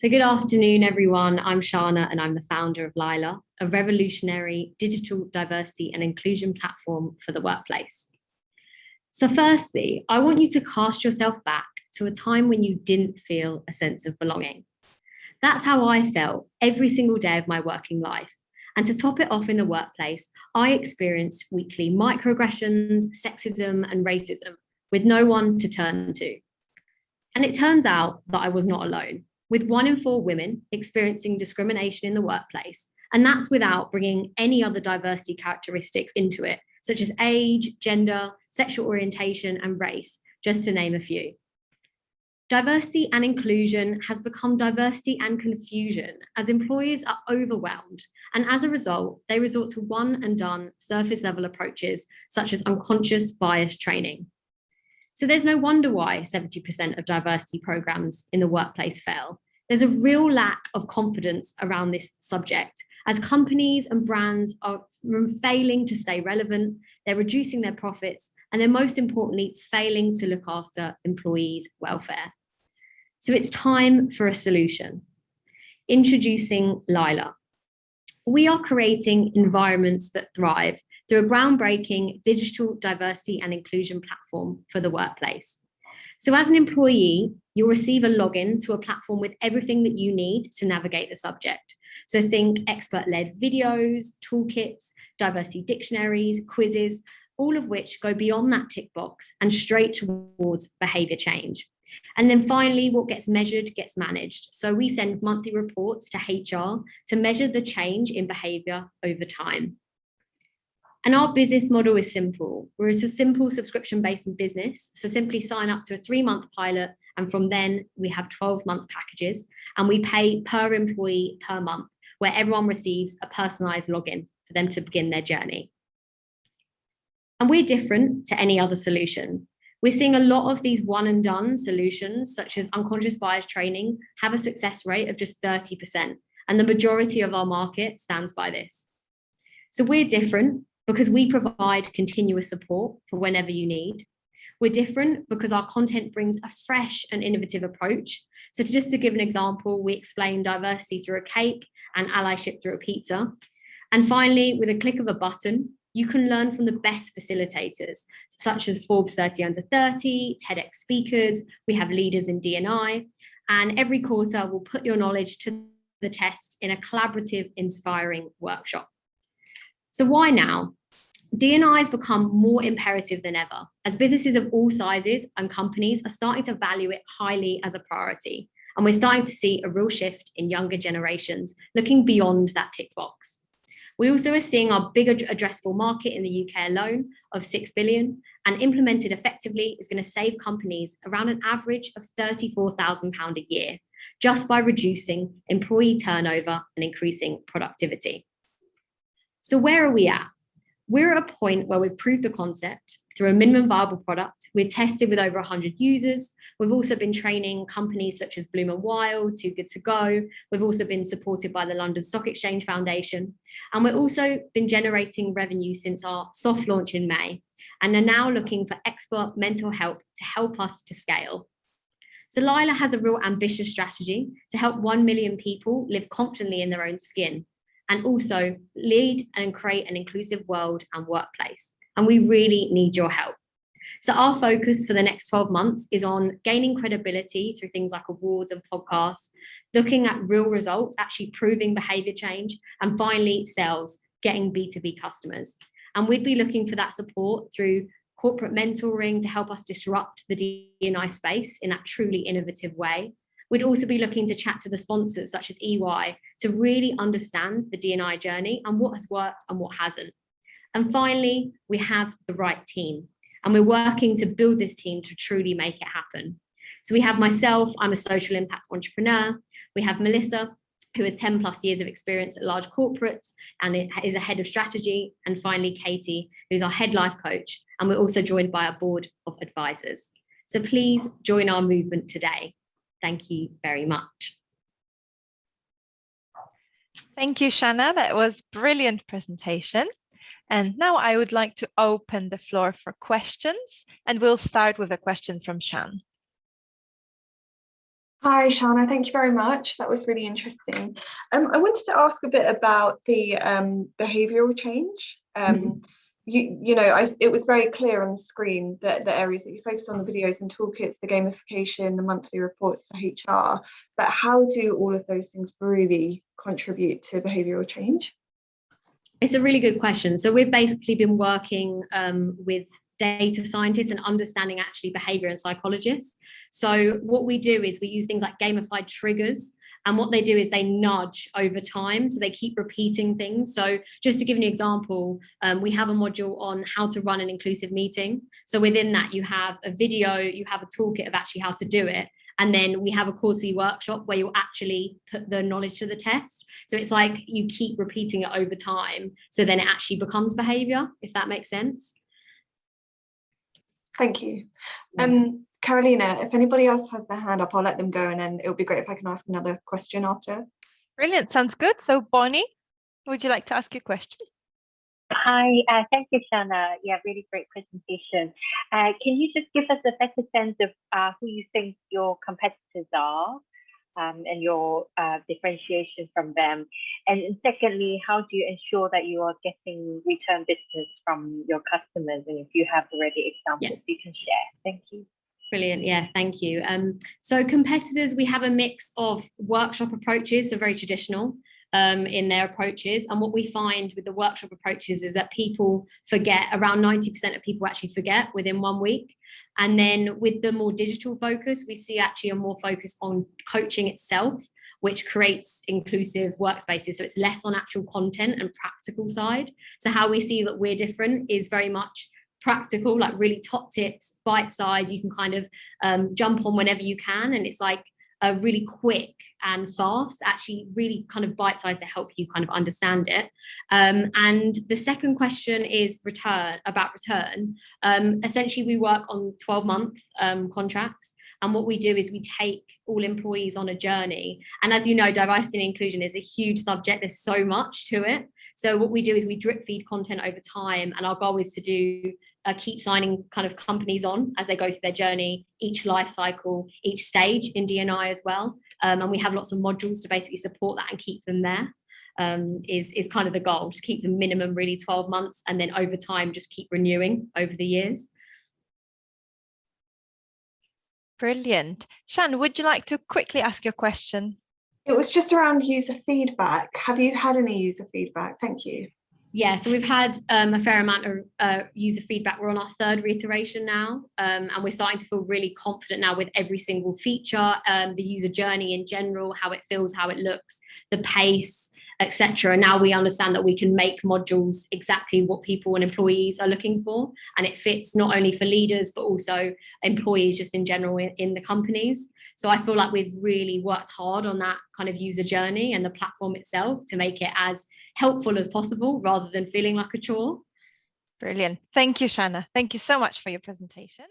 So good afternoon, everyone. I'm Shana and I'm the founder of Lila, a revolutionary digital diversity and inclusion platform for the workplace. So firstly, I want you to cast yourself back to a time when you didn't feel a sense of belonging. That's how I felt every single day of my working life. And to top it off in the workplace, I experienced weekly microaggressions, sexism, and racism with no one to turn to. And it turns out that I was not alone, with 1 in 4 women experiencing discrimination in the workplace. And that's without bringing any other diversity characteristics into it, such as age, gender, sexual orientation, and race, just to name a few. Diversity and inclusion has become diversity and confusion as employers are overwhelmed. And as a result, they resort to one and done surface level approaches, such as unconscious bias training. So there's no wonder why 70% of diversity programs in the workplace fail. There's a real lack of confidence around this subject as companies and brands are failing to stay relevant, they're reducing their profits, and they're most importantly, failing to look after employees' welfare. So it's time for a solution. Introducing Lila. We are creating environments that thrive through a groundbreaking digital diversity and inclusion platform for the workplace. So as an employee, you'll receive a login to a platform with everything that you need to navigate the subject. So think expert-led videos, toolkits, diversity dictionaries, quizzes, all of which go beyond that tick box and straight towards behavior change. And then finally, what gets measured gets managed. So we send monthly reports to HR to measure the change in behavior over time. And our business model is simple. We're a simple subscription-based business. So simply sign up to a 3-month pilot. And from then we have 12-month packages and we pay per employee per month, where everyone receives a personalized login for them to begin their journey. And we're different to any other solution. We're seeing a lot of these one and done solutions, such as unconscious bias training, have a success rate of just 30%. And the majority of our market stands by this. So we're different because we provide continuous support for whenever you need. We're different because our content brings a fresh and innovative approach. So just to give an example, we explain diversity through a cake and allyship through a pizza. And finally, with a click of a button, you can learn from the best facilitators, such as Forbes 30 Under 30, TEDx speakers, we have leaders in D&I, and every quarter we'll put your knowledge to the test in a collaborative, inspiring workshop. So why now? D&I has become more imperative than ever, as businesses of all sizes and companies are starting to value it highly as a priority. And we're starting to see a real shift in younger generations looking beyond that tick box. We also are seeing our bigger addressable market in the UK alone of 6 billion, and implemented effectively is going to save companies around an average of £34,000 a year, just by reducing employee turnover and increasing productivity. So where are we at? We're at a point where we've proved the concept through a minimum viable product. We've tested with over 100 users. We've also been training companies such as Bloom & Wild, Too Good To Go. We've also been supported by the London Stock Exchange Foundation. And we've also been generating revenue since our soft launch in May, and are now looking for expert mental help to help us to scale. So Lila has a real ambitious strategy to help 1 million people live confidently in their own skin, and also lead and create an inclusive world and workplace. And we really need your help. So our focus for the next 12 months is on gaining credibility through things like awards and podcasts, looking at real results, actually proving behavior change, and finally sales, getting B2B customers. And we'd be looking for that support through corporate mentoring to help us disrupt the D&I space in that truly innovative way. We'd also be looking to chat to the sponsors such as EY to really understand the D&I journey and what has worked and what hasn't. And finally, we have the right team, and we're working to build this team to truly make it happen. So we have myself, I'm a social impact entrepreneur. We have Melissa, who has 10 plus years of experience at large corporates and is a head of strategy. And finally, Katie, who's our head life coach. And we're also joined by our board of advisors. So please join our movement today. Thank you very much. Thank you, Shanna. That was a brilliant presentation. And now I would like to open the floor for questions, and we'll start with a question from Shan. Hi, Shana. Thank you very much. That was really interesting. I wanted to ask a bit about the behavioural change. It was very clear on the screen that the areas that you focus on, the videos and toolkits, the gamification, the monthly reports for HR, but how do all of those things really contribute to behavioural change? It's a really good question. So we've basically been working with data scientists and understanding actually behavior and psychologists. So what we do is we use things like gamified triggers. And what they do is they nudge over time. So they keep repeating things. So just to give you an example, we have a module on how to run an inclusive meeting. So within that, you have a video, you have a toolkit of actually how to do it. And then we have a quarterly workshop where you'll actually put the knowledge to the test. So it's like you keep repeating it over time. So then it actually becomes behavior, if that makes sense. Thank you. Carolina, if anybody else has their hand up, I'll let them go, and then it would be great if I can ask another question after. Brilliant, sounds good. So Bonnie, would you like to ask your question? Hi, thank you, Shana. Yeah, really great presentation. Can you just give us a better sense of who you think your competitors are and your differentiation from them? And secondly, how do you ensure that you are getting return business from your customers? And if you have already examples you can share. Thank you. Brilliant. Yeah, thank you. So competitors, we have a mix of workshop approaches, so very traditional in their approaches. And what we find with the workshop approaches is that people forget, around 90% of people actually forget within 1 week. And then with the more digital focus, we see actually a more focus on coaching itself, which creates inclusive workspaces. So it's less on actual content and practical side. So how we see that we're different is very much practical, like really top tips, bite size. You can kind of jump on whenever you can. And it's like a really quick and fast, actually really kind of bite size to help you kind of understand it. And the second question is return. Essentially, we work on 12-month contracts. And what we do is we take all employees on a journey. And as you know, diversity and inclusion is a huge subject. There's so much to it. So what we do is we drip feed content over time. And our goal is to do keep signing kind of companies on as they go through their journey, each life cycle, each stage in D&I as well. And we have lots of modules to basically support that and keep them there. Is kind of the goal, to keep them minimum really 12 months, and then over time just keep renewing over the years. Brilliant. Shan, would you like to quickly ask your question? It was just around user feedback. Have you had any user feedback? Thank you. Yeah, so we've had a fair amount of user feedback. We're on our 3rd reiteration now, and we're starting to feel really confident now with every single feature, the user journey in general, how it feels, how it looks, the pace, etc. Now we understand that we can make modules exactly what people and employees are looking for, and it fits not only for leaders but also employees just in general in the companies. So I feel like we've really worked hard on that kind of user journey and the platform itself to make it as helpful as possible rather than feeling like a chore. Brilliant. Thank you, Shanna. Thank you so much for your presentation.